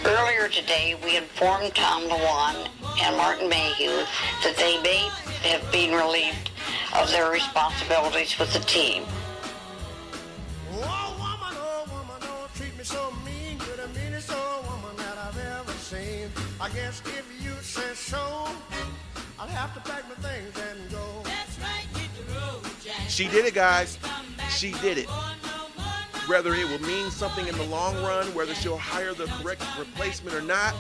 Earlier today, we informed Tom Lawan and Martin Mayhew that they may have been relieved of their responsibilities with the team. Oh woman, don't treat me so mean. You're the meanest old woman that I've ever seen. I guess if you say so, I'll have to pack my things and go. That's right, hit the road, Jack. She did it, guys. She did it. Whether it will mean something in the long run, whether she'll hire the correct replacement or not,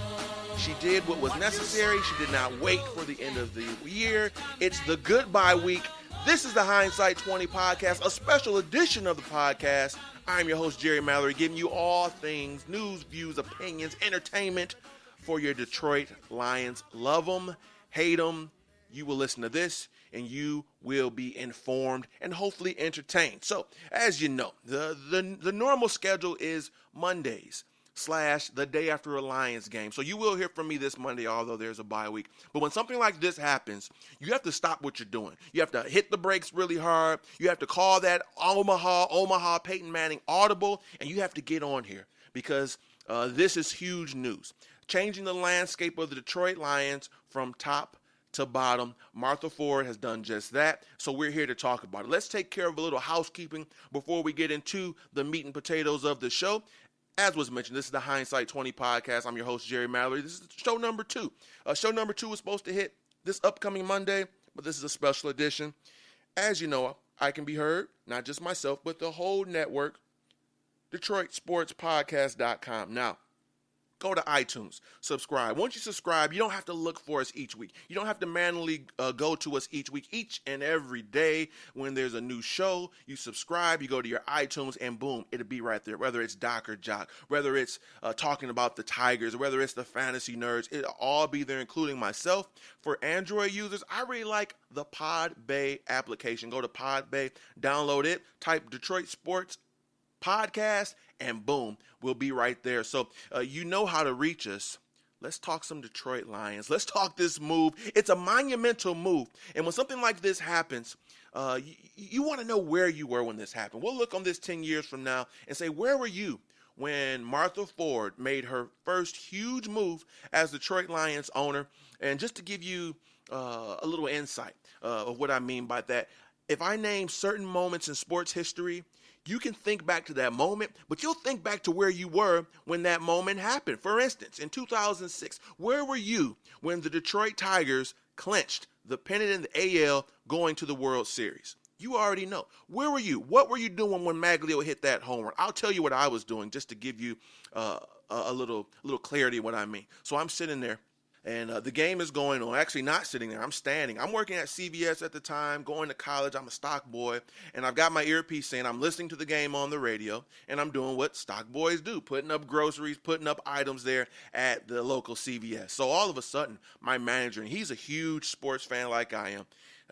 she did what was necessary. She did not wait for the end of the year. It's the goodbye week. This is the Hindsight 20 podcast, a special edition of the podcast. I'm your host, Jerry Mallory, giving you all things, news, views, opinions, entertainment for your Detroit Lions. Love them, hate them. You will listen to this and you will be informed and hopefully entertained. So, as you know, the normal schedule is Mondays / the day after a Lions game. So you will hear from me this Monday, although there's a bye week. But when something like this happens, you have to stop what you're doing. You have to hit the brakes really hard. You have to call that Omaha Peyton Manning audible, and you have to get on here because this is huge news. Changing the landscape of the Detroit Lions from top to bottom. Martha Ford has done just that, so we're here to talk about it. Let's take care of a little housekeeping before we get into the meat and potatoes of the show. As was mentioned, this is the Hindsight 20 podcast. I'm your host, Jerry Mallory. This is show number 2. Show number 2 is supposed to hit this upcoming Monday, but this is a special edition. As you know, I can be heard, not just myself, but the whole network, DetroitSportsPodcast.com. Now, go to iTunes, subscribe. Once you subscribe, you don't have to look for us each week. You don't have to manually go to us each week. Each and every day when there's a new show, you subscribe, you go to your iTunes, and boom, it'll be right there. Whether it's Doc or Jock, whether it's talking about the Tigers, whether it's the Fantasy Nerds, it'll all be there, including myself. For Android users, I really like the Podbay application. Go to Podbay, download it, type Detroit Sports Podcast, and boom, we'll be right there. So you know how to reach us. Let's talk some Detroit Lions. Let's talk this move. It's a monumental move. And when something like this happens, you want to know where you were when this happened. We'll look on this 10 years from now and say, where were you when Martha Ford made her first huge move as Detroit Lions owner? And just to give you a little insight of what I mean by that, if I name certain moments in sports history, you can think back to that moment, but you'll think back to where you were when that moment happened. For instance, in 2006, where were you when the Detroit Tigers clinched the pennant in the AL going to the World Series? You already know. Where were you? What were you doing when Maglio hit that home run? I'll tell you what I was doing just to give you a little clarity of what I mean. So I'm sitting there. And the game is going on. Actually, not sitting there. I'm standing. I'm working at CVS at the time, going to college. I'm a stock boy. And I've got my earpiece in. I'm listening to the game on the radio. And I'm doing what stock boys do, putting up groceries, putting up items there at the local CVS. So all of a sudden, my manager, and he's a huge sports fan like I am,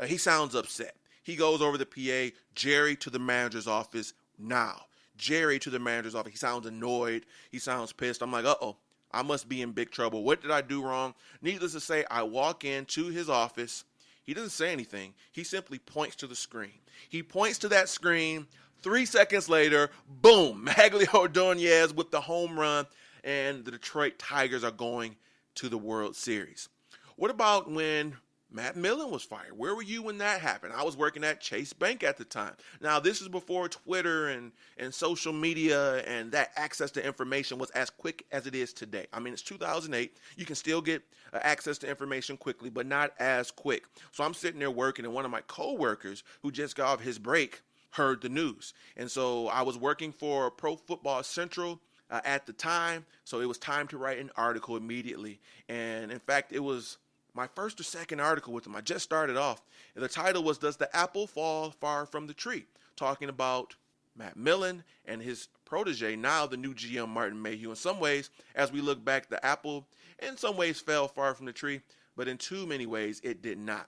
he sounds upset. He goes over the PA, Jerry to the manager's office now. Jerry to the manager's office. He sounds annoyed. He sounds pissed. I'm like, uh-oh. I must be in big trouble. What did I do wrong? Needless to say, I walk into his office. He doesn't say anything. He simply points to the screen. He points to that screen. 3 seconds later, boom, Maglio Ordonez with the home run, and the Detroit Tigers are going to the World Series. What about when Matt Millen was fired? Where were you when that happened? I was working at Chase Bank at the time. Now, this is before Twitter and social media, and that access to information was as quick as it is today. I mean, it's 2008. You can still get access to information quickly, but not as quick. So I'm sitting there working, and one of my coworkers who just got off his break heard the news. And so I was working for Pro Football Central at the time, so it was time to write an article immediately. And in fact, it was my first or second article with him. I just started off. And the title was, Does the Apple Fall Far from the Tree? Talking about Matt Millen and his protege, now the new GM Martin Mayhew. In some ways, as we look back, the apple in some ways fell far from the tree, but in too many ways it did not.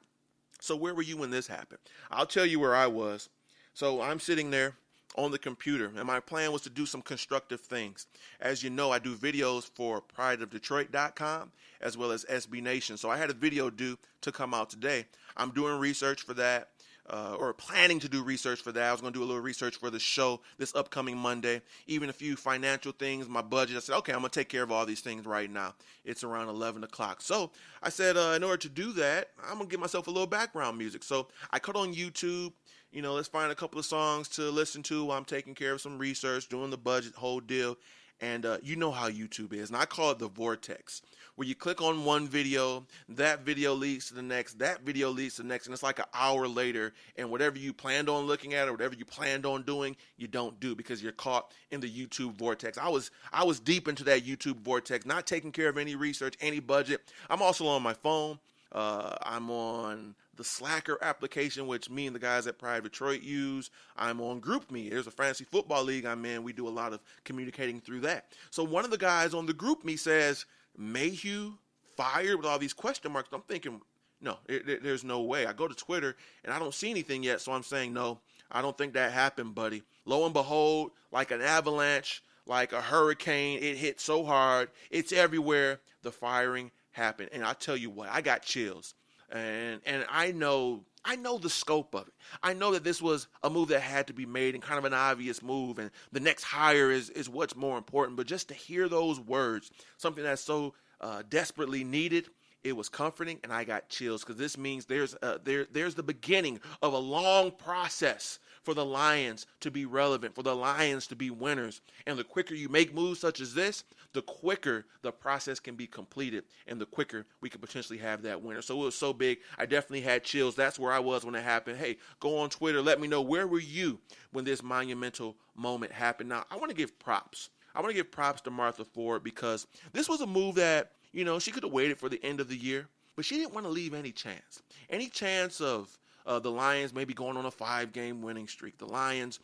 So where were you when this happened? I'll tell you where I was. So I'm sitting there on the computer, and my plan was to do some constructive things. As you know, I do videos for prideofdetroit.com as well as SB Nation. So I had a video due to come out today. I'm doing research for that. or planning to do research for that. I was going to do a little research for the show this upcoming Monday, even a few financial things, my budget. I said, okay, I'm going to take care of all these things right now. It's around 11 o'clock. So I said, in order to do that, I'm going to give myself a little background music. So I cut on YouTube. Let's find a couple of songs to listen to while I'm taking care of some research, doing the budget, whole deal. And you know how YouTube is. And I call it the vortex, where you click on one video, that video leads to the next, that video leads to the next, and it's like an hour later, and whatever you planned on looking at or whatever you planned on doing, you don't do because you're caught in the YouTube vortex. I was deep into that YouTube vortex, not taking care of any research, any budget. I'm also on my phone. I'm on the Slacker application, which me and the guys at Pride Detroit use. I'm on GroupMe. There's a fantasy football league I'm in. We do a lot of communicating through that. So one of the guys on the GroupMe says, Mayhew fired with all these question marks. I'm thinking, no, there's no way. I go to Twitter and I don't see anything yet. So I'm saying, no, I don't think that happened, buddy. Lo and behold, like an avalanche, like a hurricane, it hit so hard. It's everywhere. The firing happened. And I tell you what, I got chills. And I know the scope of it. I know that this was a move that had to be made and kind of an obvious move. And the next hire is what's more important. But just to hear those words, something that's so desperately needed, it was comforting, and I got chills because this means there's the beginning of a long process for the Lions to be relevant, for the Lions to be winners. And the quicker you make moves such as this, the quicker the process can be completed, and the quicker we could potentially have that winner. So it was so big, I definitely had chills. That's where I was when it happened. Hey, go on Twitter. Let me know, where were you when this monumental moment happened? Now, I want to give props. I want to give props to Martha Ford because this was a move that, she could have waited for the end of the year, but she didn't want to leave any chance. Any chance of the Lions maybe going on a 5-game winning streak, the Lions,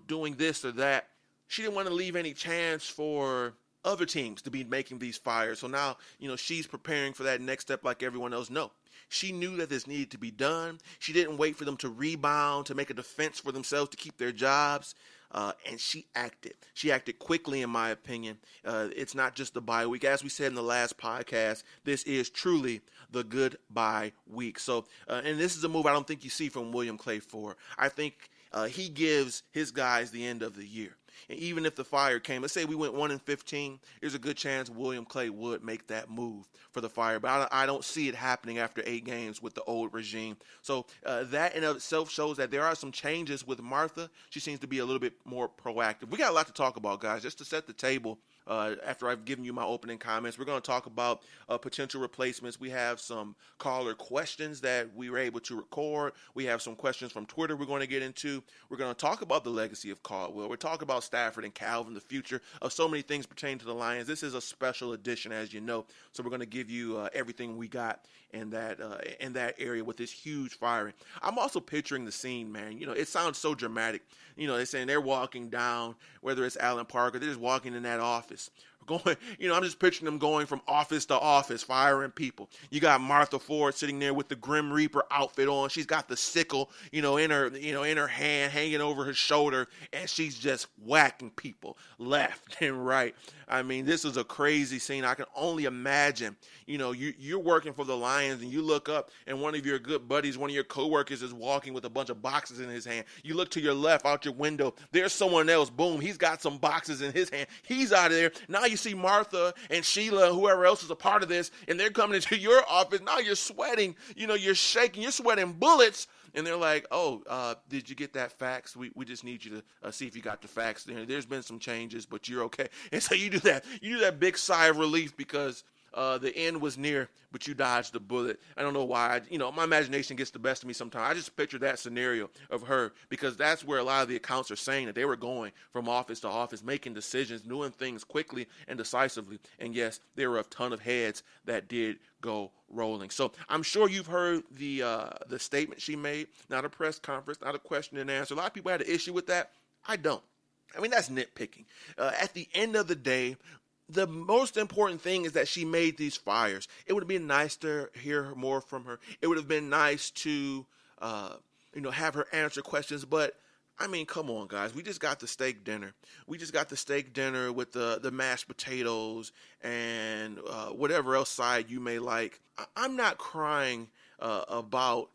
doing this or that. She didn't want to leave any chance for other teams to be making these fires. So now, she's preparing for that next step like everyone else. No, she knew that this needed to be done. She didn't wait for them to rebound, to make a defense for themselves, to keep their jobs. And she acted. She acted quickly, in my opinion. It's not just the bye week. As we said in the last podcast, this is truly the goodbye week. So, and this is a move I don't think you see from William Clay Ford. I think he gives his guys the end of the year. And even if the fire came, let's say we went 1-15, there's a good chance William Clay would make that move for the fire. But I don't see it happening after 8 games with the old regime. So that in of itself shows that there are some changes with Martha. She seems to be a little bit more proactive. We got a lot to talk about, guys, just to set the table. After I've given you my opening comments, we're going to talk about potential replacements. We have some caller questions that we were able to record. We have some questions from Twitter we're going to get into. We're going to talk about the legacy of Caldwell. We're talking about Stafford and Calvin, the future of so many things pertaining to the Lions. This is a special edition, as you know, so we're going to give you everything we got in that area with this huge firing. I'm also picturing the scene, man. It sounds so dramatic. They're saying they're walking down, whether it's Allen Park or they're just walking in that office. Going, I'm just picturing them going from office to office, firing people. You got Martha Ford sitting there with the Grim Reaper outfit on. She's got the sickle, in her hand, hanging over her shoulder, and she's just whacking people left and right. I mean, this is a crazy scene. I can only imagine. You're working for the Lions, and you look up, and one of your good buddies, one of your coworkers, is walking with a bunch of boxes in his hand. You look to your left, out your window. There's someone else. Boom, he's got some boxes in his hand. He's out of there. Now you see Martha and Sheila, whoever else is a part of this, and they're coming into your office. Now you're sweating. You're shaking. You're sweating bullets. And they're like, did you get that fax? We just need you to see if you got the fax. There's been some changes, but you're okay. And so you do that. You do that big sigh of relief because the end was near, but you dodged the bullet. I don't know why. My imagination gets the best of me sometimes. I just picture that scenario of her because that's where a lot of the accounts are saying that they were going from office to office, making decisions, doing things quickly and decisively. And yes, there were a ton of heads that did go rolling. So I'm sure you've heard the statement she made, not a press conference, not a question and answer. A lot of people had an issue with that. I don't. I mean, that's nitpicking. At the end of the day, the most important thing is that she made these fires. It would have been nice to hear more from her. It would have been nice to, have her answer questions. But, I mean, come on, guys. We just got the steak dinner. We just got the steak dinner with the mashed potatoes and whatever else side you may like. I'm not crying about,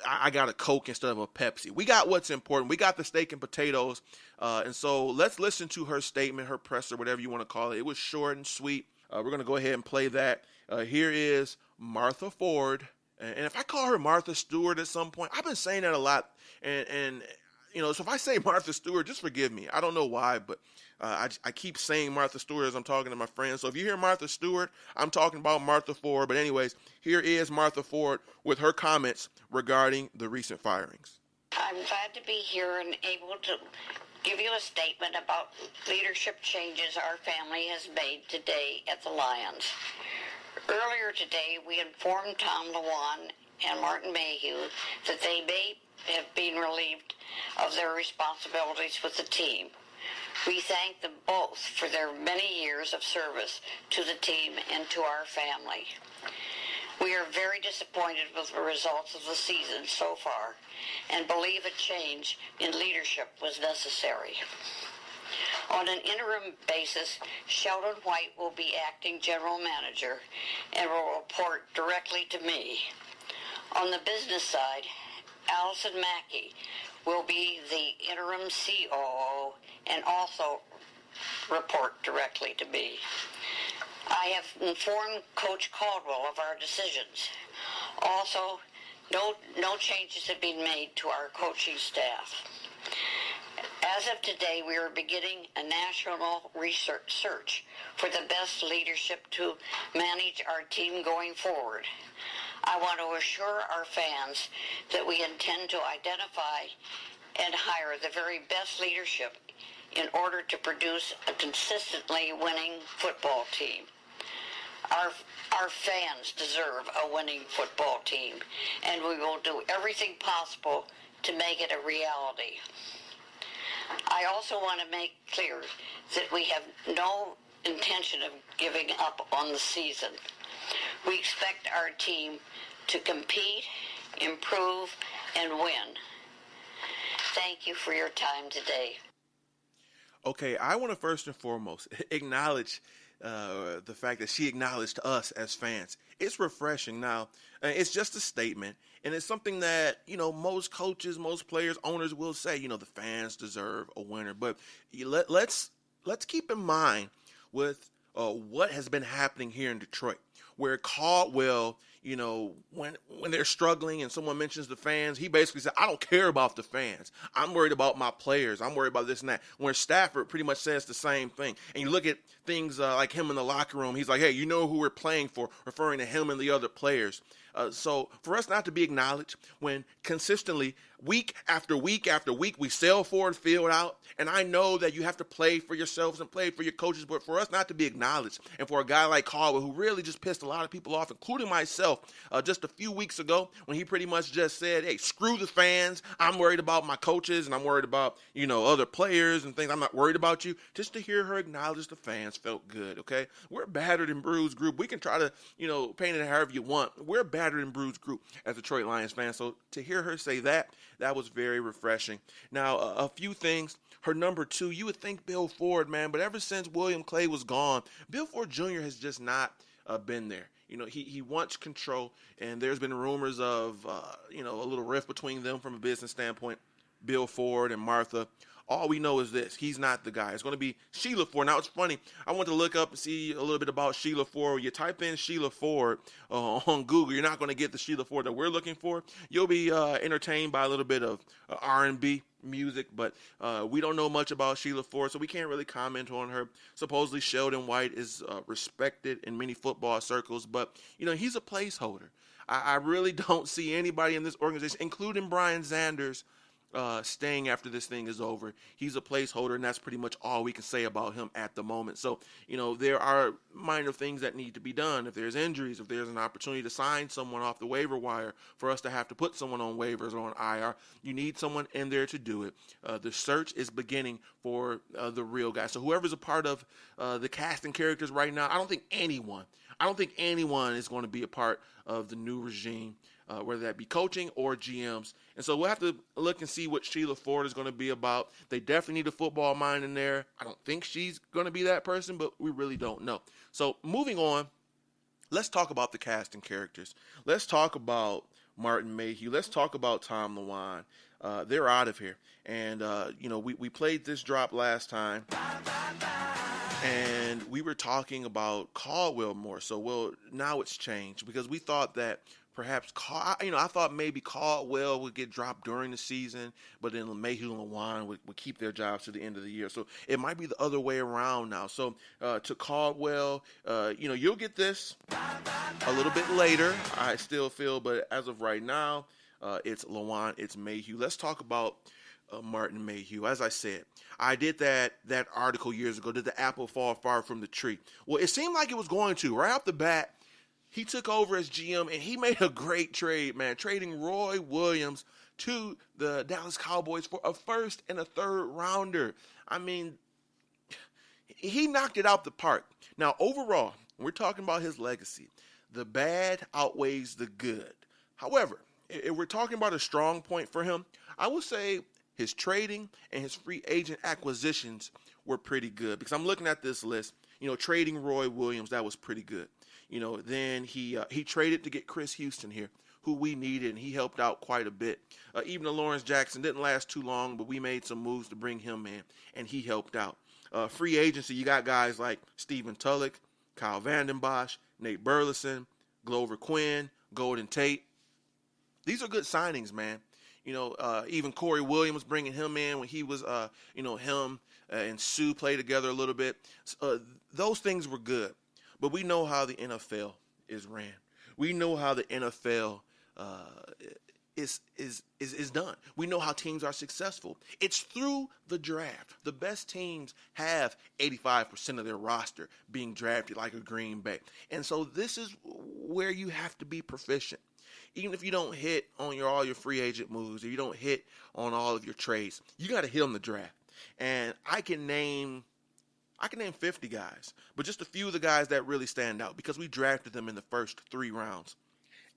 I got a Coke instead of a Pepsi. We got what's important. We got the steak and potatoes. And so let's listen to her statement, her presser, whatever you want to call it. It was short and sweet. We're going to go ahead and play that. Here is Martha Ford. And if I call her Martha Stewart at some point, I've been saying that a lot. And so if I say Martha Stewart, just forgive me. I don't know why, but I keep saying Martha Stewart as I'm talking to my friends. So if you hear Martha Stewart, I'm talking about Martha Ford. But anyways, here is Martha Ford with her comments regarding the recent firings. I'm glad to be here and able to give you a statement about leadership changes our family has made today at the Lions. Earlier today, we informed Tom Lawan and Martin Mayhew that they may have been relieved of their responsibilities with the team. We thank them both for their many years of service to the team and to our family. We are very disappointed with the results of the season so far and believe a change in leadership was necessary. On an interim basis, Sheldon White will be acting general manager and will report directly to me. On the business side, Allison Mackey will be the interim COO and also report directly to me. I have informed Coach Caldwell of our decisions. Also, no changes have been made to our coaching staff. As of today, we are beginning a national research search for the best leadership to manage our team going forward. I want to assure our fans that we intend to identify and hire the very best leadership in order to produce a consistently winning football team. Our fans deserve a winning football team, and we will do everything possible to make it a reality. I also want to make clear that we have no intention of giving up on the season. We expect our team to compete, improve, and win. Thank you for your time today. Okay, I want to first and foremost acknowledge the fact that she acknowledged us as fans. It's refreshing. Now, it's just a statement, and it's something that, most coaches, most players, owners will say, the fans deserve a winner. But let's keep in mind with what has been happening here in Detroit, where Caldwell, when they're struggling and someone mentions the fans, he basically said, I don't care about the fans. I'm worried about my players. I'm worried about this and that. Where Stafford pretty much says the same thing. And you look at things like him in the locker room, he's like, hey, you know who we're playing for, referring to him and the other players. So for us not to be acknowledged when consistently week after week after week we sell Ford Field out, and I know that you have to play for yourselves and play for your coaches, but for us not to be acknowledged, and for a guy like Caldwell who really just pissed a lot of people off, including myself, just a few weeks ago when he pretty much just said, hey, screw the fans, I'm worried about my coaches and I'm worried about, other players and things, I'm not worried about you. Just to hear her acknowledge the fans felt good, okay? We're a battered and bruised group. We can try to, paint it however you want. We're a battered and bruised group as Detroit Lions fans. So to hear her say that was very refreshing. Now, a few things. Her number 2, you would think Bill Ford, man, but ever since William Clay was gone, Bill Ford Jr. has just not been there. He wants control, and there's been rumors of, a little rift between them from a business standpoint, Bill Ford and Martha. All we know is this: he's not the guy. It's going to be Sheila Ford. Now, it's funny. I went to look up and see a little bit about Sheila Ford. When you type in Sheila Ford on Google, you're not going to get the Sheila Ford that we're looking for. You'll be entertained by a little bit of R&B music, but we don't know much about Sheila Ford, so we can't really comment on her. Supposedly, Sheldon White is respected in many football circles, but, he's a placeholder. I really don't see anybody in this organization, including Brian Sanders, staying after this thing is over. He's a placeholder, and that's pretty much all we can say about him at the moment. So, there are minor things that need to be done. If there's injuries, if there's an opportunity to sign someone off the waiver wire for us to have to put someone on waivers or on IR, you need someone in there to do it. The search is beginning for the real guy. So whoever's a part of the casting characters right now, I don't think anyone is going to be a part of the new regime, whether that be coaching or GMs. And so we'll have to look and see what Sheila Ford is going to be about. They definitely need a football mind in there. I don't think she's going to be that person, but we really don't know. So moving on, let's talk about the casting characters. Let's talk about Martin Mayhew. Let's talk about Tom LeWan. They're out of here. And, we played this drop last time. And we were talking about Caldwell more so. Well, now it's changed because we thought that perhaps, I thought maybe Caldwell would get dropped during the season, but then Mayhew and LeWan would keep their jobs to the end of the year. So it might be the other way around now. So to Caldwell, you'll get this a little bit later, I still feel, but as of right now, it's LeWan, it's Mayhew. Let's talk about Martin Mayhew. As I said, I did that article years ago. Did the apple fall far from the tree? Well, it seemed like it was going to. Right off the bat, he took over as GM, and he made a great trade, man, trading Roy Williams to the Dallas Cowboys for a first and a third rounder. I mean, he knocked it out the park. Now, overall, we're talking about his legacy. The bad outweighs the good. However, if we're talking about a strong point for him, I would say his trading and his free agent acquisitions were pretty good, because I'm looking at this list. Trading Roy Williams, that was pretty good. Then he traded to get Chris Houston here, who we needed, and he helped out quite a bit. Even the Lawrence Jackson didn't last too long, but we made some moves to bring him in, and he helped out. Free agency, you got guys like Stephen Tulloch, Kyle Vanden Bosch, Nate Burleson, Glover Quinn, Golden Tate. These are good signings, man. Even Corey Williams, bringing him in when he was, him and Sue played together a little bit. Those things were good. But we know how the NFL is ran. We know how the NFL is done. We know how teams are successful. It's through the draft. The best teams have 85% of their roster being drafted, like a Green Bay. And so this is where you have to be proficient. Even if you don't hit on all your free agent moves, or you don't hit on all of your trades, you got to hit on the draft. And I can name 50 guys, but just a few of the guys that really stand out, because we drafted them in the first 3 rounds.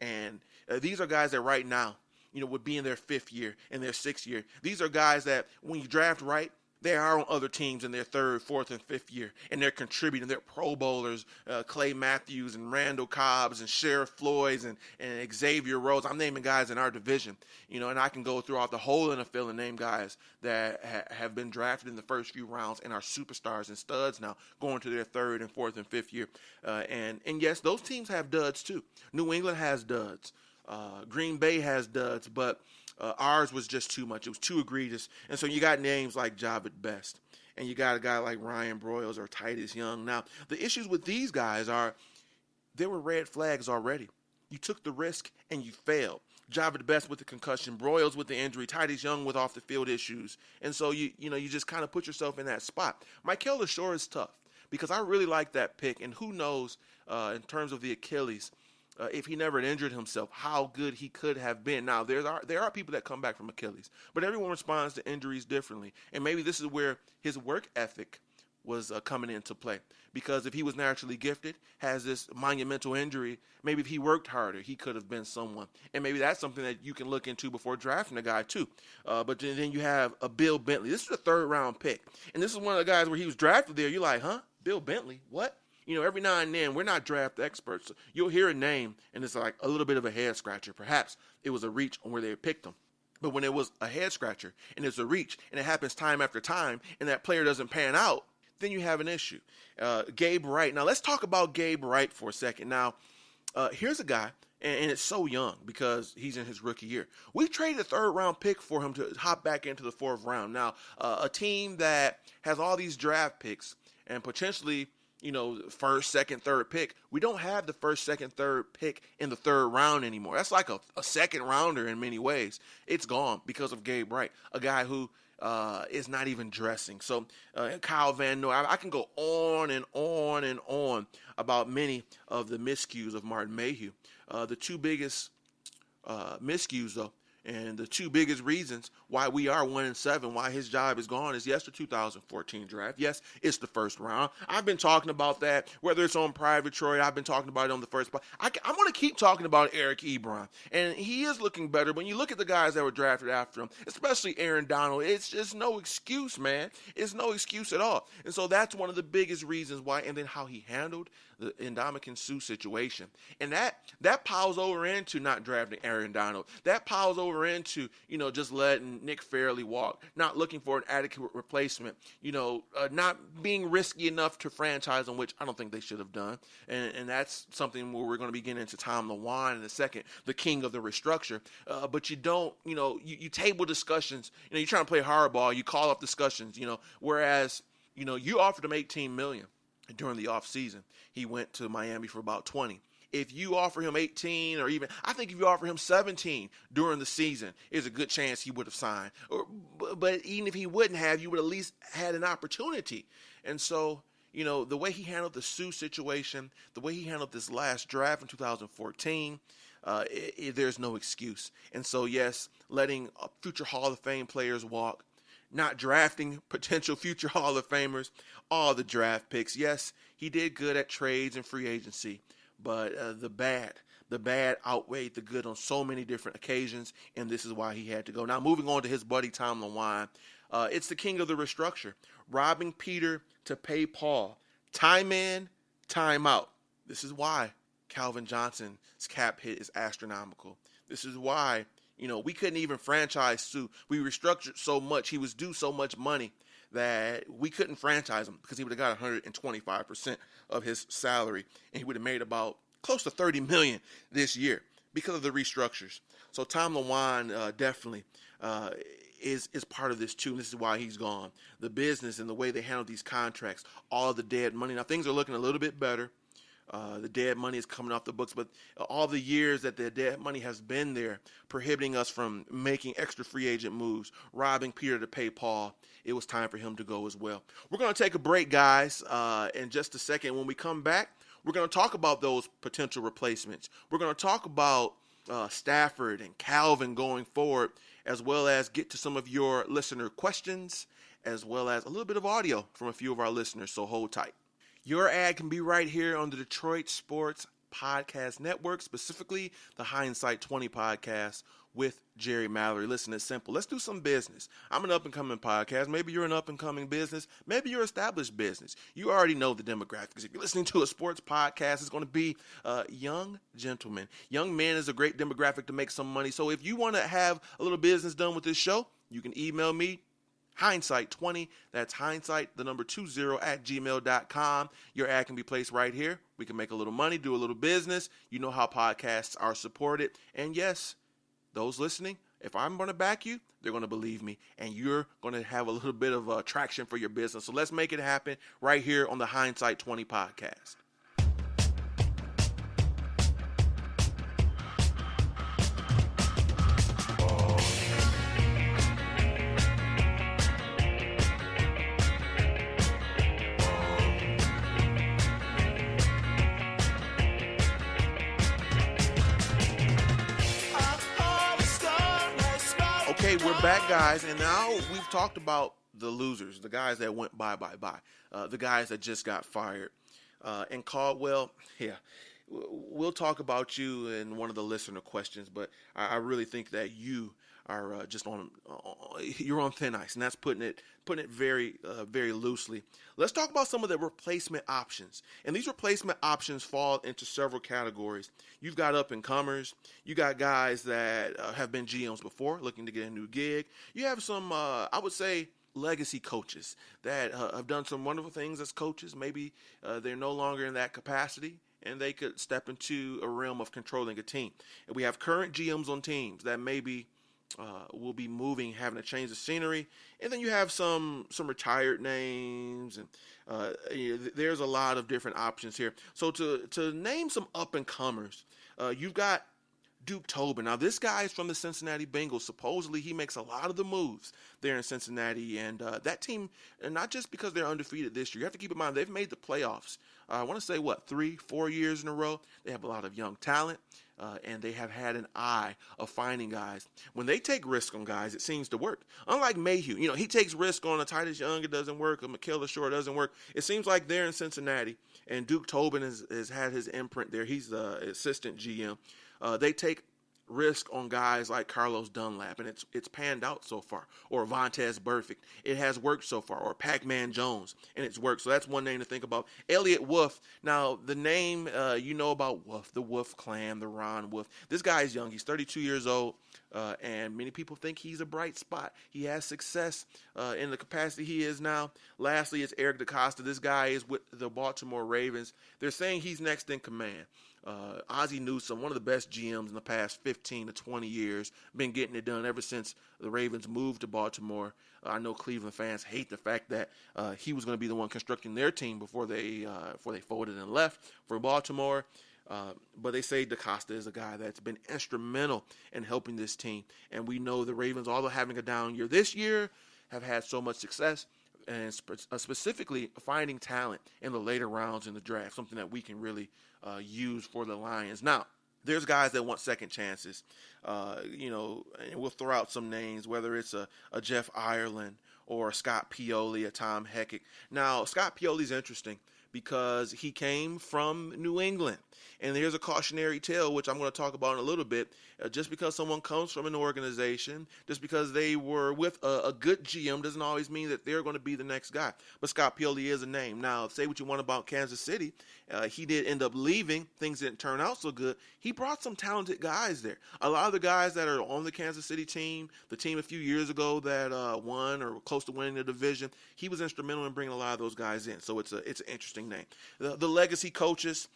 And these are guys that right now, would be in their 5th year, in their 6th year. These are guys that when you draft right, they are on other teams in their 3rd, 4th, and 5th year, and they're contributing. They're Pro Bowlers, Clay Matthews and Randall Cobbs and Sheriff Floyds and Xavier Rhodes. I'm naming guys in our division, and I can go throughout the whole NFL and name guys that have been drafted in the first few rounds and are superstars and studs now, going to their 3rd and 4th and 5th year. And yes, those teams have duds too. New England has duds. Green Bay has duds, but ours was just too much. It was too egregious. And so you got names like Javid Best, and you got a guy like Ryan Broyles or Titus Young. Now, the issues with these guys are there were red flags already. You took the risk and you failed. Javid Best with the concussion, Broyles with the injury, Titus Young with off the field issues. And so you just kind of put yourself in that spot. Michael LaSure is tough, because I really like that pick, and who knows in terms of the Achilles, if he never injured himself, how good he could have been. Now, there are people that come back from Achilles, but everyone responds to injuries differently. And maybe this is where his work ethic was coming into play, because if he was naturally gifted, has this monumental injury, maybe if he worked harder, he could have been someone. And maybe that's something that you can look into before drafting a guy too. But then you have a Bill Bentley. This is a 3rd round pick. And this is one of the guys where he was drafted there. You're like, huh? Bill Bentley? What? Every now and then, we're not draft experts. So you'll hear a name, and it's like a little bit of a head scratcher. Perhaps it was a reach on where they picked him. But when it was a head scratcher, and it's a reach, and it happens time after time, and that player doesn't pan out, then you have an issue. Gabe Wright. Now, let's talk about Gabe Wright for a second. Now, here's a guy, and it's so young because he's in his rookie year. We traded a 3rd round pick for him to hop back into the 4th round. Now, a team that has all these draft picks and potentially – 1st, 2nd, 3rd pick. We don't have the 1st, 2nd, 3rd pick in the 3rd round anymore. That's like a 2nd rounder in many ways. It's gone because of Gabe Wright, a guy who is not even dressing. So Kyle Van Noy, I can go on and on and on about many of the miscues of Martin Mayhew. The 2 biggest miscues, though, And the two biggest reasons why we are 1-7, why his job is gone, is yes, the 2014 draft. Yes, it's the first round. I've been talking about that, whether it's on Private Troy. I've been talking about it on the first. I'm going to keep talking about Eric Ebron, and he is looking better. When you look at the guys that were drafted after him, especially Aaron Donald, it's just no excuse, man. It's no excuse at all. And so that's one of the biggest reasons why. And then how he handled the Ndamukong Suh situation, and that piles over into not drafting Aaron Donald. That piles over into just letting Nick Fairley walk, not looking for an adequate replacement. Not being risky enough to franchise him, which I don't think they should have done. And that's something where we're going to be getting into Tom LeWine in a second, the king of the restructure. But you don't, you table discussions. You're trying to play hardball. You call up discussions. Whereas you offered him $18 million during the offseason. He went to Miami for about 20. If you offer him 18, or even, I think if you offer him 17 during the season, there's a good chance he would have signed. But even if he wouldn't have, you would at least had an opportunity. And so, the way he handled the Suh situation, the way he handled this last draft in 2014, there's no excuse. And so, yes, letting future Hall of Fame players walk, not drafting potential future Hall of Famers, all the draft picks. Yes, he did good at trades and free agency, but the bad outweighed the good on so many different occasions, and this is why he had to go. Now, moving on to his buddy Tom LeWine, it's the king of the restructure, robbing Peter to pay Paul. Time in, time out. This is why Calvin Johnson's cap hit is astronomical. This is why we couldn't even franchise Suh. We restructured so much. He was due so much money that we couldn't franchise him, because he would have got 125% of his salary, and he would have made about close to $30 million this year because of the restructures. So Tom LeWine definitely is part of this too. And this is why he's gone. The business and the way they handle these contracts, all the dead money. Now things are looking a little bit better. The dead money is coming off the books, but all the years that the dead money has been there, prohibiting us from making extra free agent moves, robbing Peter to pay Paul, it was time for him to go as well. We're going to take a break, guys, in just a second. When we come back, we're going to talk about those potential replacements. We're going to talk about Stafford and Calvin going forward, as well as get to some of your listener questions, as well as a little bit of audio from a few of our listeners, so hold tight. Your ad can be right here on the Detroit Sports Podcast Network, specifically the Hindsight 20 podcast with Jerry Mallory. Listen, it's simple. Let's do some business. I'm an up-and-coming podcast. Maybe you're an up-and-coming business. Maybe you're an established business. You already know the demographics. If you're listening to a sports podcast, it's going to be young gentlemen. Young men is a great demographic to make some money. So if you want to have a little business done with this show, you can email me, Hindsight20, that's hindsight, the number 20 @gmail.com. Your ad can be placed right here. We can make a little money, do a little business. You know how podcasts are supported. And yes, those listening, if I'm going to back you, they're going to believe me. And you're going to have a little bit of traction for your business. So let's make it happen right here on the Hindsight 20 podcast. Okay, we're back, guys, and now we've talked about the losers, the guys that went bye, the guys that just got fired. And Caldwell, yeah, we'll talk about you in one of the listener questions, but I really think that you are just you're on thin ice, and that's putting it very, very loosely. Let's talk about some of the replacement options. And these replacement options fall into several categories. You've got up-and-comers. You got guys that have been GMs before, looking to get a new gig. You have some, I would say, legacy coaches that have done some wonderful things as coaches. Maybe they're no longer in that capacity, and they could step into a realm of controlling a team. And we have current GMs on teams that maybe will be moving, having to change the scenery. And then you have some retired names, and there's a lot of different options here. So to name some up-and-comers, you've got Duke Tobin. Now, this guy is from the Cincinnati Bengals. Supposedly, he makes a lot of the moves there in Cincinnati. And that team, and not just because they're undefeated this year, you have to keep in mind they've made the playoffs. I want to say, 3-4 years in a row. They have a lot of young talent. and they have had an eye of finding guys. When they take risk on guys, it seems to work. Unlike Mayhew, he takes risk on a Titus Young, it doesn't work, a Michaela Shore, doesn't work. It seems like they're in Cincinnati, and Duke Tobin has had his imprint there. He's the assistant GM. They take risk on guys like Carlos Dunlap, and it's panned out so far. Or Vontez Burfict, it has worked so far. Or Pac-Man Jones, and it's worked. So that's one name to think about. Elliot Wolf. Now the name about Wolf, the Wolf clan, the Ron Wolf. This guy is young. He's 32 years old, and many people think he's a bright spot. He has success in the capacity he is now. Lastly, it's Eric DaCosta. This guy is with the Baltimore Ravens. They're saying he's next in command. Ozzie Newsome, one of the best GMs in the past 15 to 20 years, been getting it done ever since the Ravens moved to Baltimore. I know Cleveland fans hate the fact that he was going to be the one constructing their team before they folded and left for Baltimore. But they say DaCosta is a guy that's been instrumental in helping this team. And we know the Ravens, although having a down year this year, have had so much success, and specifically finding talent in the later rounds in the draft, something that we can really use for the Lions. Now, there's guys that want second chances, and we'll throw out some names, whether it's a Jeff Ireland or a Scott Pioli, a Tom Heckett. Now, Scott Pioli's interesting because he came from New England. And here's a cautionary tale, which I'm going to talk about in a little bit. Just because someone comes from an organization, just because they were with a good GM doesn't always mean that they're going to be the next guy. But Scott Pioli is a name. Now, say what you want about Kansas City. He did end up leaving. Things didn't turn out so good. He brought some talented guys there. A lot of the guys that are on the Kansas City team, the team a few years ago that won or close to winning the division, he was instrumental in bringing a lot of those guys in. So it's an interesting name. The legacy coaches,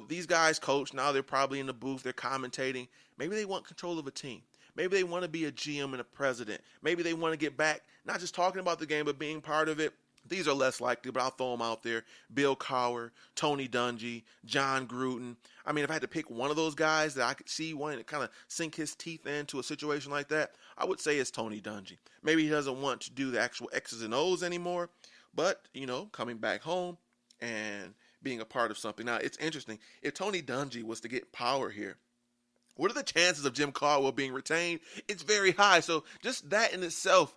these guys coach. Now they're probably in the booth. They're commentating. Maybe they want control of a team. Maybe they want to be a GM and a president. Maybe they want to get back, not just talking about the game, but being part of it. These are less likely, but I'll throw them out there. Bill Cowher, Tony Dungy, John Gruden. I mean, if I had to pick one of those guys that I could see wanting to kind of sink his teeth into a situation like that, I would say it's Tony Dungy. Maybe he doesn't want to do the actual X's and O's anymore, but, coming back home and being a part of something. Now, it's interesting. If Tony Dungy was to get power here, what are the chances of Jim Caldwell being retained? It's very high. So just that in itself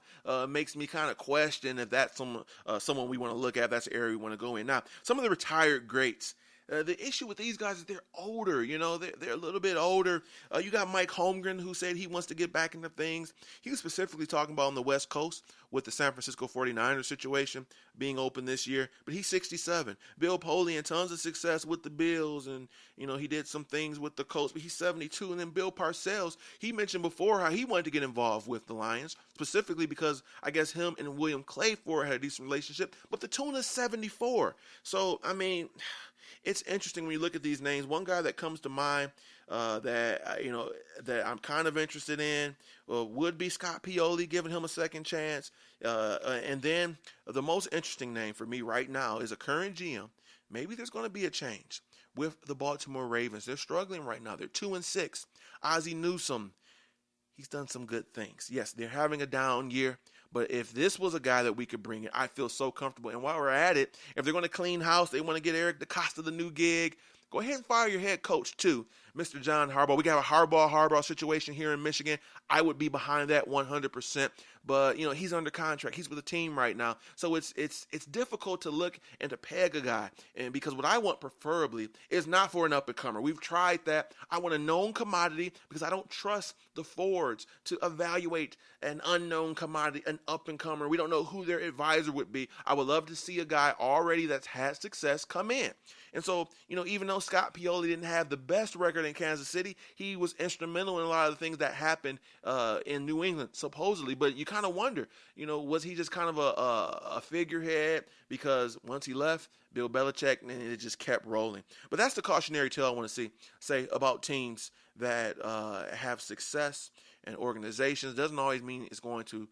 makes me kind of question if that's someone we want to look at. That's the area we want to go in. Now, some of the retired greats. The issue with these guys is they're older, they're a little bit older. You got Mike Holmgren, who said he wants to get back into things. He was specifically talking about on the West Coast with the San Francisco 49ers situation being open this year, but he's 67. Bill Polian, tons of success with the Bills, and, he did some things with the Colts, but he's 72. And then Bill Parcells, he mentioned before how he wanted to get involved with the Lions, specifically because I guess him and William Clayford had a decent relationship, but the Tuna's 74. So, I mean, it's interesting when you look at these names. One guy that comes to mind that I'm kind of interested in would be Scott Pioli, giving him a second chance. And then the most interesting name for me right now is a current GM. Maybe there's going to be a change with the Baltimore Ravens. They're struggling right now. They're 2-6. Ozzie Newsome, he's done some good things. Yes, they're having a down year. But if this was a guy that we could bring in, I feel so comfortable. And while we're at it, if they're going to clean house, they want to get Eric DaCosta the new gig, go ahead and fire your head coach too, Mr. John Harbaugh. We got a Harbaugh situation here in Michigan. I would be behind that 100%. But, he's under contract. He's with a team right now. So it's difficult to look and to peg a guy. And because what I want preferably is not for an up-and-comer. We've tried that. I want a known commodity because I don't trust the forwards to evaluate an unknown commodity, an up-and-comer. We don't know who their advisor would be. I would love to see a guy already that's had success come in. And so, even though Scott Pioli didn't have the best record in Kansas City, he was instrumental in a lot of the things that happened in New England, supposedly. But you kind of wonder, was he just kind of a figurehead? Because once he left, Bill Belichick, and it just kept rolling. But that's the cautionary tale I want to say about teams that have success and organizations. Doesn't always mean it's going to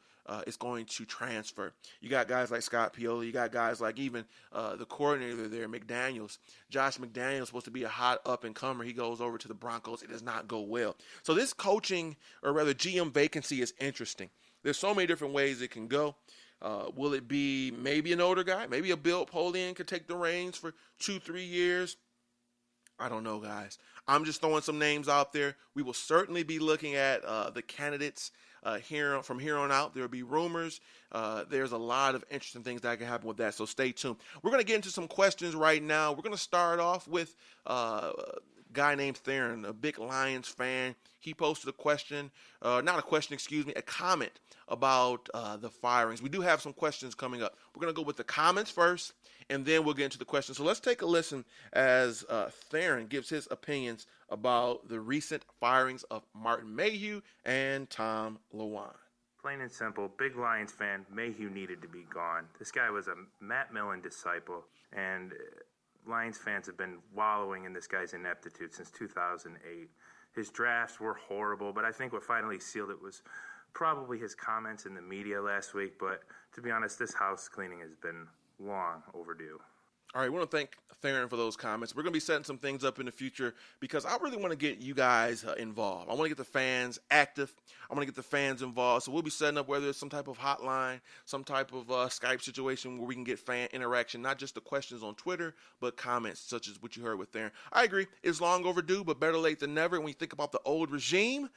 transfer. You got guys like Scott Pioli. You got guys like even the coordinator there, McDaniels. Josh McDaniels supposed to be a hot up-and-comer. He goes over to the Broncos. It does not go well. So this coaching, or rather GM vacancy, is interesting. There's so many different ways it can go. Will it be maybe an older guy? Maybe a Bill Polian could take the reins for 2-3 years. I don't know, guys. I'm just throwing some names out there. We will certainly be looking at the candidates from here on out. There will be rumors. There's a lot of interesting things that can happen with that, so stay tuned. We're going to get into some questions right now. We're going to start off with a guy named Theron, a big Lions fan. He posted a comment about the firings. We do have some questions coming up. We're going to go with the comments first, and then we'll get into the questions. So let's take a listen as Theron gives his opinions about the recent firings of Martin Mayhew and Tom Lewan. Plain and simple, big Lions fan, Mayhew needed to be gone. This guy was a Matt Millen disciple, and Lions fans have been wallowing in this guy's ineptitude since 2008. His drafts were horrible, but I think what finally sealed it was probably his comments in the media last week. But to be honest, this house cleaning has been long overdue. All right, we want to thank Theron for those comments. We're going to be setting some things up in the future because I really want to get you guys involved. I want to get the fans active. I want to get the fans involved. So we'll be setting up whether it's some type of hotline, some type of Skype situation where we can get fan interaction, not just the questions on Twitter, but comments such as what you heard with Theron. I agree. It's long overdue, but better late than never. When you think about the old regime,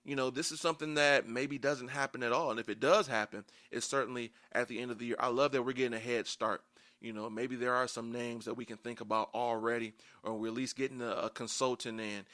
this is something that maybe doesn't happen at all. And if it does happen, it's certainly at the end of the year. I love that we're getting a head start. Maybe there are some names that we can think about already, or we're at least getting a consultant in.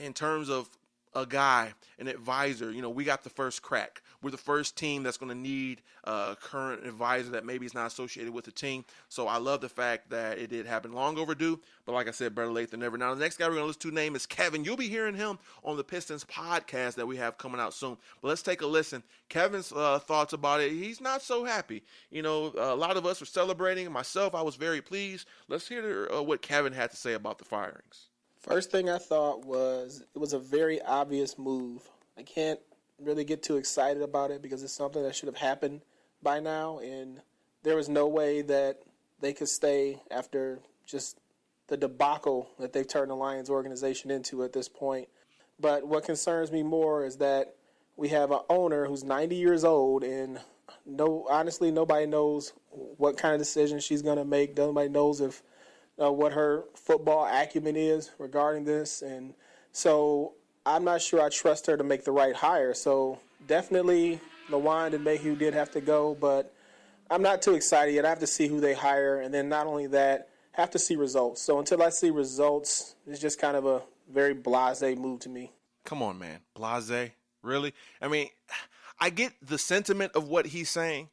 In terms of a guy, an advisor, we got the first crack. We're the first team that's going to need a current advisor that maybe is not associated with the team. So I love the fact that it did happen. Long overdue, but like I said, better late than never. Now, the next guy we're going to listen to name is Kevin. You'll be hearing him on the Pistons podcast that we have coming out soon. But let's take a listen. Kevin's thoughts about it. He's not so happy. A lot of us were celebrating. Myself, I was very pleased. Let's hear what Kevin had to say about the firings. First thing I thought was it was a very obvious move. I can't really get too excited about it because it's something that should have happened by now, and there was no way that they could stay after just the debacle that they've turned the Lions organization into at this point. But what concerns me more is that we have an owner who's 90 years old, and honestly, nobody knows what kind of decisions she's going to make. Nobody knows if what her football acumen is regarding this. And so I'm not sure I trust her to make the right hire. So definitely Lewan and Mayhew did have to go, but I'm not too excited yet. I have to see who they hire. And then not only that, have to see results. So until I see results, it's just kind of a very blasé move to me. Come on, man. Blasé? Really? I mean, I get the sentiment of what he's saying.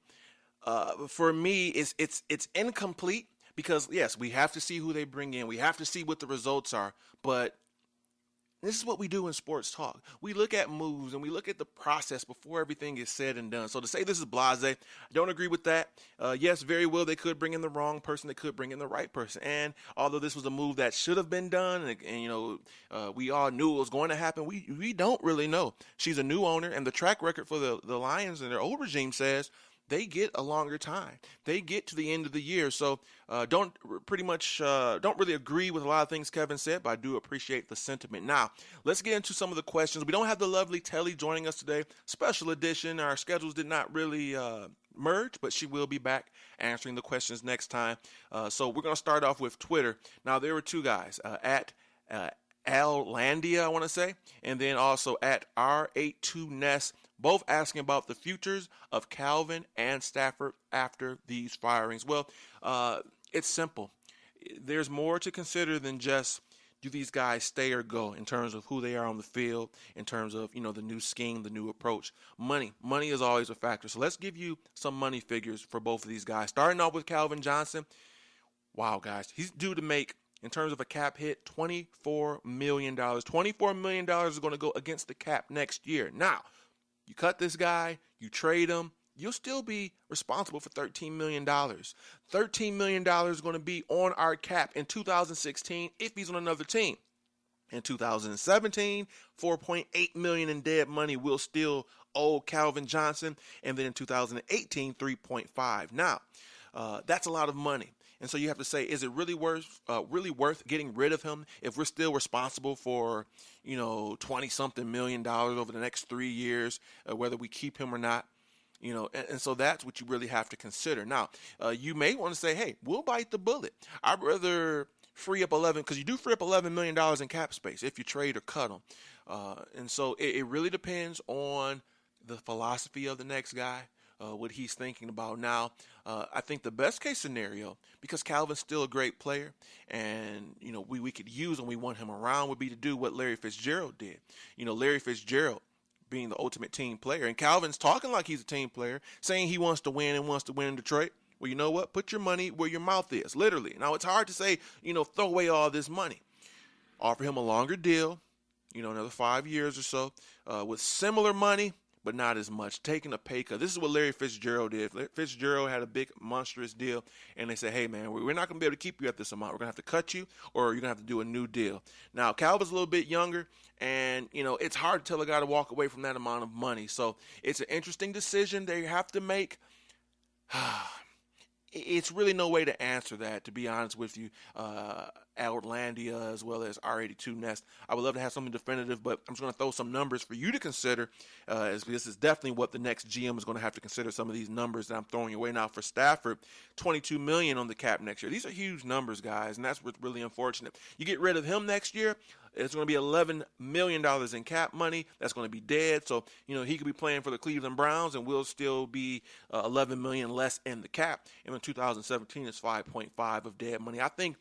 For me, it's incomplete. Because, yes, we have to see who they bring in. We have to see what the results are. But this is what we do in sports talk. We look at moves and we look at the process before everything is said and done. So to say this is blasé, I don't agree with that. Yes, very well, they could bring in the wrong person. They could bring in the right person. And although this was a move that should have been done and we all knew it was going to happen, we don't really know. She's a new owner, and the track record for the Lions and their old regime says they get a longer time. They get to the end of the year. So don't really agree with a lot of things Kevin said, but I do appreciate the sentiment. Now, let's get into some of the questions. We don't have the lovely Telly joining us today. Special edition. Our schedules did not really merge, but she will be back answering the questions next time. So we're going to start off with Twitter. Now, there were two guys, at Al Landia, I want to say, and then also at R82Ness, both asking about the futures of Calvin and Stafford after these firings. Well, it's simple. There's more to consider than just do these guys stay or go in terms of who they are on the field, in terms of, the new scheme, the new approach. Money is always a factor. So let's give you some money figures for both of these guys. Starting off with Calvin Johnson. Wow, guys, he's due to make, in terms of a cap hit, $24 million. $24 million is going to go against the cap next year. Now, you cut this guy, you trade him, you'll still be responsible for $13 million. $13 million is going to be on our cap in 2016 if he's on another team. In 2017, $4.8 million in dead money will still owe Calvin Johnson. And then in 2018, $3.5. Now, that's a lot of money. And so you have to say, is it really worth getting rid of him if we're still responsible for, 20-something million over the next 3 years, whether we keep him or not? And so that's what you really have to consider. Now, you may want to say, hey, we'll bite the bullet. I'd rather free up 11, because you do free up $11 million in cap space if you trade or cut them. And so it really depends on the philosophy of the next guy, what he's thinking about. Now, I think the best case scenario, because Calvin's still a great player, and we could use him, we want him around, would be to do what Larry Fitzgerald did. Larry Fitzgerald being the ultimate team player, and Calvin's talking like he's a team player, saying he wants to win and wants to win in Detroit. Well, you know what? Put your money where your mouth is, literally. Now, it's hard to say, throw away all this money. Offer him a longer deal, another 5 years or so, with similar money, but not as much, taking a pay cut. This is what Larry Fitzgerald did. Fitzgerald had a big, monstrous deal, and they said, hey, man, we're not going to be able to keep you at this amount. We're going to have to cut you, or you're going to have to do a new deal. Now, Calvin's a little bit younger, and, it's hard to tell a guy to walk away from that amount of money. So it's an interesting decision they have to make. It's really no way to answer that, to be honest with you. Outlandia as well as R82 Nest. I would love to have something definitive, but I'm just going to throw some numbers for you to consider. This is definitely what the next GM is going to have to consider, some of these numbers that I'm throwing away now. For Stafford, $22 million on the cap next year. These are huge numbers, guys, and that's what's really unfortunate. You get rid of him next year, it's going to be $11 million in cap money. That's going to be dead. So, he could be playing for the Cleveland Browns and will still be $11 million less in the cap. And in 2017, it's 5.5 of dead money. I think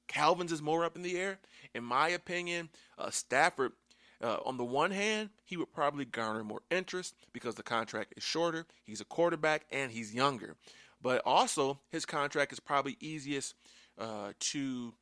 Calvin's is more up in the air. In my opinion, Stafford, on the one hand, he would probably garner more interest because the contract is shorter. He's a quarterback and he's younger. But also, his contract is probably easiest to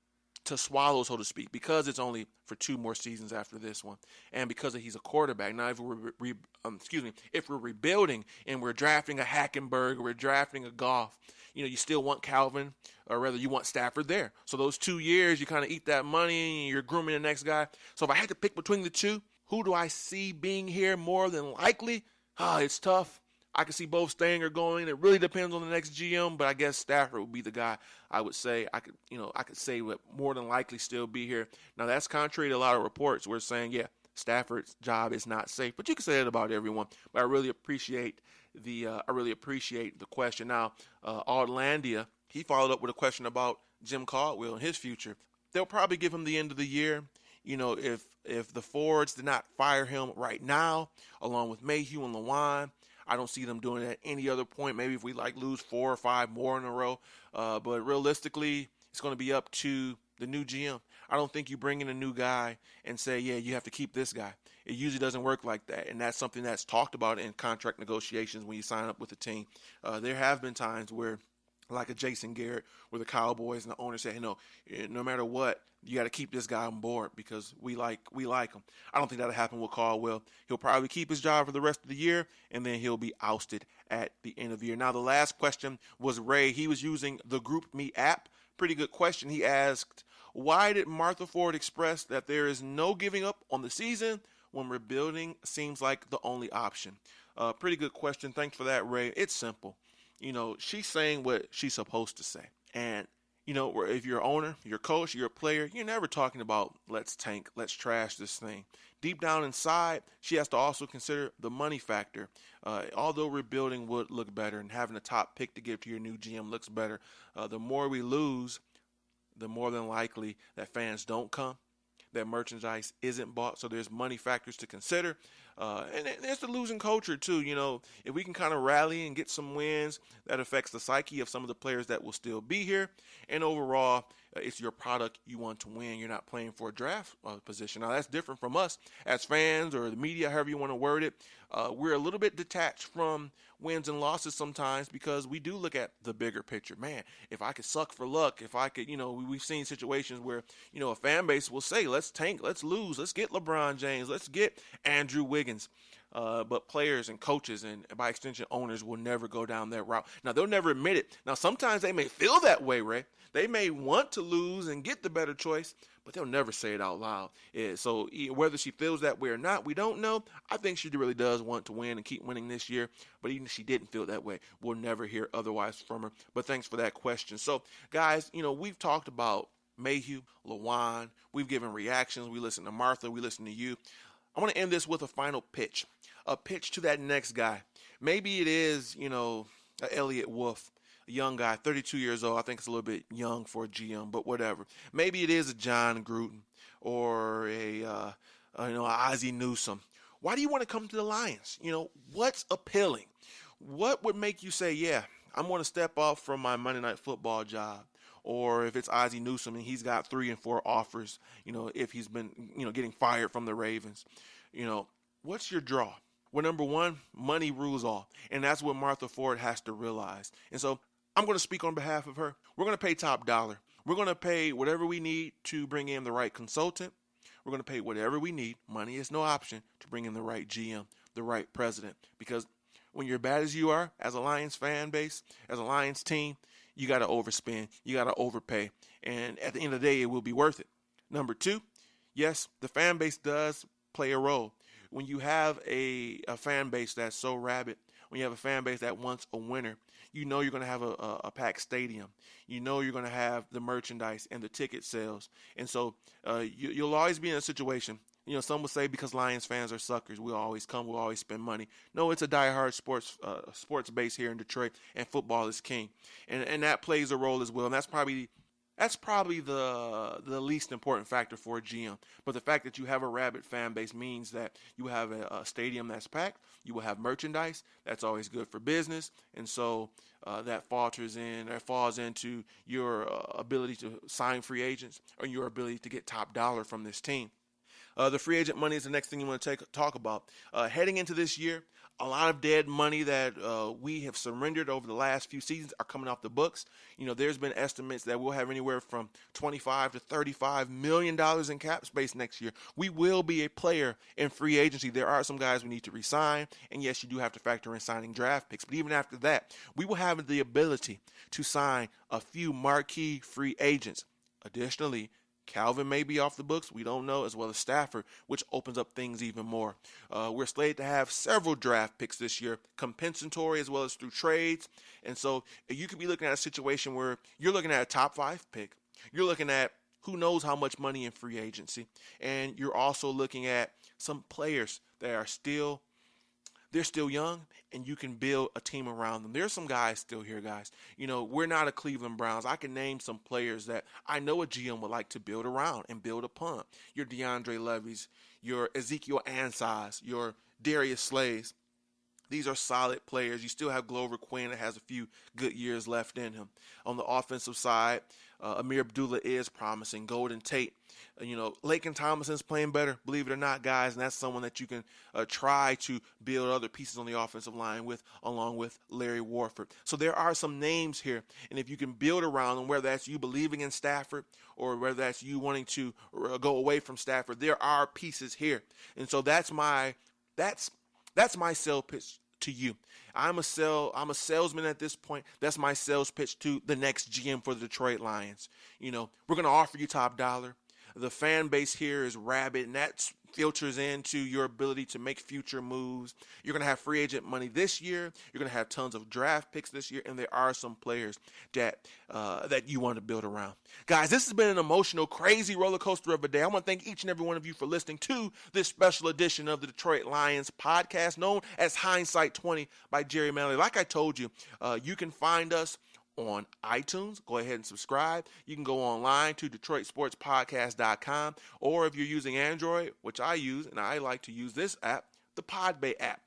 swallow, so to speak, because it's only for 2 more seasons after this one, and because he's a quarterback. Now, if we're rebuilding and we're drafting a Hackenberg or we're drafting a Goff, you still want Calvin, or rather, you want Stafford there. So those 2 years, you kind of eat that money and you're grooming the next guy. So if I had to pick between the two, who do I see being here more than likely? It's tough. I could see both staying or going. It really depends on the next GM, but I guess Stafford would be the guy I would say. I could say would more than likely still be here. Now, that's contrary to a lot of reports. We're saying, yeah, Stafford's job is not safe, but you can say that about everyone. But I really appreciate the question. Now, Outlandia, he followed up with a question about Jim Caldwell and his future. They'll probably give him the end of the year. If the Fords did not fire him right now, along with Mayhew and Lewan, I don't see them doing it at any other point. Maybe if we lose 4 or 5 more in a row. But realistically, it's going to be up to the new GM. I don't think you bring in a new guy and say, yeah, you have to keep this guy. It usually doesn't work like that. And that's something that's talked about in contract negotiations when you sign up with a team. There have been times where, like a Jason Garrett, where the Cowboys and the owner say, hey, no matter what, you got to keep this guy on board because we like him. I don't think that'll happen with Caldwell. He'll probably keep his job for the rest of the year, and then he'll be ousted at the end of the year. Now, the last question was Ray. He was using the GroupMe app. Pretty good question. He asked, why did Martha Ford express that there is no giving up on the season when rebuilding seems like the only option? Pretty good question. Thanks for that, Ray. It's simple. She's saying what she's supposed to say. And, if you're an owner, you're a coach, you're a player, you're never talking about let's tank, let's trash this thing. Deep down inside, she has to also consider the money factor. Although rebuilding would look better and having a top pick to give to your new GM looks better, the more we lose, the more than likely that fans don't come, that merchandise isn't bought. So there's money factors to consider. And there's the losing culture, too. If we can kind of rally and get some wins, that affects the psyche of some of the players that will still be here. And overall, it's your product you want to win. You're not playing for a draft position. Now, that's different from us as fans or the media, however you want to word it. We're a little bit detached from wins and losses sometimes because we do look at the bigger picture. Man, if I could suck for luck, if I could, we've seen situations where, a fan base will say, let's tank, let's lose, let's get LeBron James, let's get Andrew Wiggins. But players and coaches and by extension owners will never go down that route. Now, they'll never admit it. Now, sometimes they may feel that way, Ray. They may want to lose and get the better choice, but they'll never say it out loud. So whether she feels that way or not, we don't know. I think she really does want to win and keep winning this year. But even if she didn't feel that way, we'll never hear otherwise from her. But thanks for that question. So, guys, we've talked about Mayhew, Lewan. We've given reactions. We listen to Martha. We listen to you. I want to end this with a final pitch. A pitch to that next guy. Maybe it is, Elliott Wolf. young guy, 32 years old. I think it's a little bit young for a GM, but whatever. Maybe it is a John Gruden or a Ozzie Newsome. Why do you want to come to the Lions? What's appealing? What would make you say, yeah, I'm going to step off from my Monday Night Football job? Or if it's Ozzie Newsome and he's got 3 and 4 offers, if he's been, getting fired from the Ravens, what's your draw? Well, number one, money rules all. And that's what Martha Ford has to realize. And so I'm going to speak on behalf of her. We're going to pay top dollar. We're going to pay whatever we need to bring in the right consultant. We're going to pay whatever we need. Money is no option to bring in the right GM, the right president. Because when you're bad as you are, as a Lions fan base, as a Lions team, you got to overspend. You got to overpay. And at the end of the day, it will be worth it. Number two, yes, the fan base does play a role. When you have a fan base that's so rabid, when you have a fan base that wants a winner, you're going to have a packed stadium. You're going to have the merchandise and the ticket sales. And so you'll always be in a situation. Some would say because Lions fans are suckers, we'll always come, we'll always spend money. No, it's a diehard sports base here in Detroit, and football is king. And that plays a role as well. And that's probably the least important factor for a GM. But the fact that you have a rabid fan base means that you have a stadium that's packed. You will have merchandise. That's always good for business. And so that falls into your ability to sign free agents or your ability to get top dollar from this team. The free agent money is the next thing you want to talk about. Heading into this year, a lot of dead money that we have surrendered over the last few seasons are coming off the books. There's been estimates that we'll have anywhere from $25 to $35 million in cap space next year. We will be a player in free agency. There are some guys we need to re-sign, and yes, you do have to factor in signing draft picks. But even after that, we will have the ability to sign a few marquee free agents. Additionally, Calvin may be off the books. We don't know, as well as Stafford, which opens up things even more. We're slated to have several draft picks this year, compensatory as well as through trades. And so you could be looking at a situation where you're looking at a top 5 pick. You're looking at who knows how much money in free agency. And you're also looking at some players that are still young, and you can build a team around them. There's some guys still here, guys. We're not a Cleveland Browns. I can name some players that I know a GM would like to build around and build upon. Your DeAndre Levy's, your Ezekiel Ansah's, your Darius Slay's. These are solid players. You still have Glover Quinn that has a few good years left in him. On the offensive side, Amir Abdullah is promising. Golden Tate. Laken Tomlinson's playing better, believe it or not, guys, and that's someone that you can try to build other pieces on the offensive line with, along with Larry Warford. So there are some names here, and if you can build around them, whether that's you believing in Stafford or whether that's you wanting to go away from Stafford, there are pieces here. And so that's my sales pitch to you. I'm a salesman at this point. That's my sales pitch to the next GM for the Detroit Lions. We're going to offer you top dollar. The fan base here is rabid, and that filters into your ability to make future moves. You're going to have free agent money this year. You're going to have tons of draft picks this year, and there are some players that you want to build around. Guys, this has been an emotional, crazy roller coaster of a day. I want to thank each and every one of you for listening to this special edition of the Detroit Lions podcast, known as Hindsight 20 by Jerry Mallory. Like I told you, you can find us on iTunes. Go ahead and subscribe. You can go online to DetroitSportsPodcast.com, or if you're using Android, which I use, and I like to use this app, the Podbay app.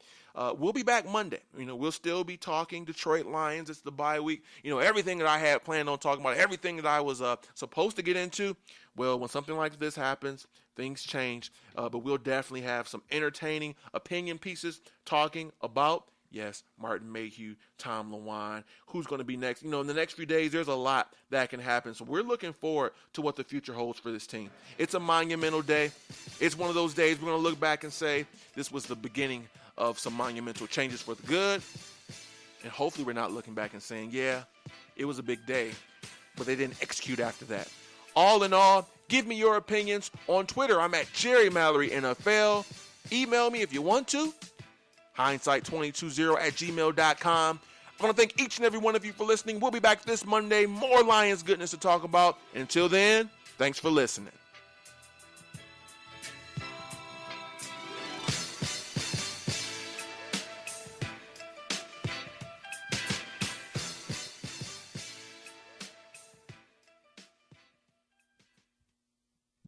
We'll be back Monday. We'll still be talking Detroit Lions. It's the bye week. Everything that I had planned on talking about, everything that I was supposed to get into, well, when something like this happens, things change. But we'll definitely have some entertaining opinion pieces talking about, yes, Martin Mayhew, Tom LeWine, who's going to be next. In the next few days, there's a lot that can happen. So we're looking forward to what the future holds for this team. It's a monumental day. It's one of those days we're going to look back and say this was the beginning of some monumental changes for the good. And hopefully we're not looking back and saying, yeah, it was a big day, but they didn't execute after that. All in all, give me your opinions on Twitter. I'm at Jerry Mallory NFL. Email me if you want to. Hindsight220@gmail.com. I want to thank each and every one of you for listening. We'll be back this Monday. More Lions goodness to talk about. Until then, thanks for listening.